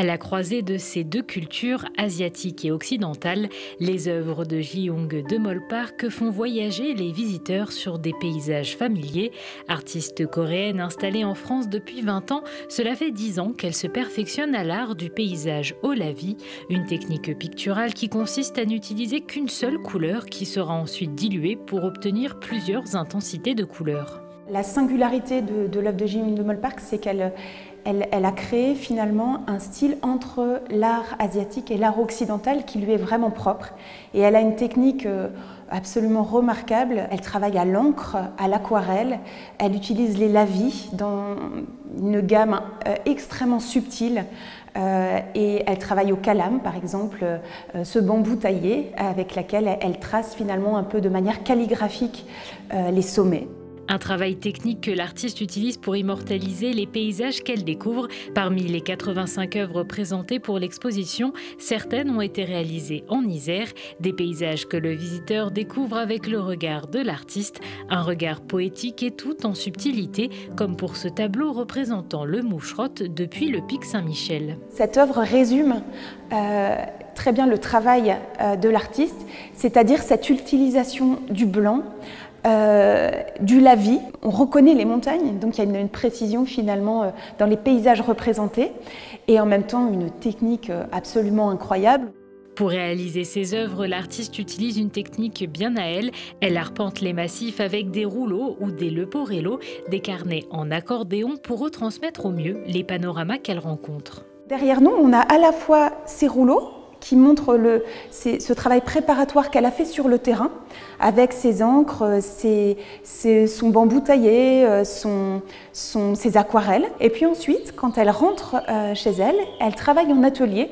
À la croisée de ces deux cultures, asiatique et occidentale, les œuvres de Ji-Young de Molpark font voyager les visiteurs sur des paysages familiers. Artiste coréenne installée en France depuis 20 ans, cela fait 10 ans qu'elle se perfectionne à l'art du paysage au lavis, une technique picturale qui consiste à n'utiliser qu'une seule couleur qui sera ensuite diluée pour obtenir plusieurs intensités de couleurs. La singularité de l'œuvre de Ji-Young de Molpark, c'est qu'elle a créé finalement un style entre l'art asiatique et l'art occidental qui lui est vraiment propre. Et elle a une technique absolument remarquable. Elle travaille à l'encre, à l'aquarelle. Elle utilise les lavis dans une gamme extrêmement subtile. Et elle travaille au calame, par exemple, ce bambou taillé avec lequel elle trace finalement un peu de manière calligraphique les sommets. Un travail technique que l'artiste utilise pour immortaliser les paysages qu'elle découvre. Parmi les 85 œuvres présentées pour l'exposition, certaines ont été réalisées en Isère, des paysages que le visiteur découvre avec le regard de l'artiste, un regard poétique et tout en subtilité, comme pour ce tableau représentant le Moucherotte depuis le pic Saint-Michel. Cette œuvre résume très bien le travail de l'artiste, c'est-à-dire cette utilisation du blanc, du lavis. On reconnaît les montagnes, donc il y a une précision finalement dans les paysages représentés et en même temps une technique absolument incroyable. Pour réaliser ses œuvres, l'artiste utilise une technique bien à elle. Elle arpente les massifs avec des rouleaux ou des leporello, des carnets en accordéon pour retransmettre au mieux les panoramas qu'elle rencontre. Derrière nous, on a à la fois ces rouleaux qui montre ce travail préparatoire qu'elle a fait sur le terrain, avec ses encres, son bambou taillé, ses aquarelles. Et puis ensuite, quand elle rentre chez elle, elle travaille en atelier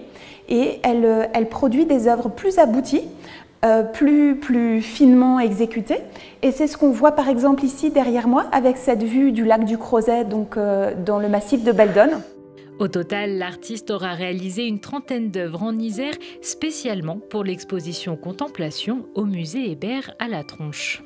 et elle produit des œuvres plus abouties, plus finement exécutées. Et c'est ce qu'on voit par exemple ici derrière moi, avec cette vue du lac du Crozet, donc dans le massif de Belledonne. Au total, l'artiste aura réalisé une trentaine d'œuvres en Isère, spécialement pour l'exposition Contemplation au musée Hébert à La Tronche.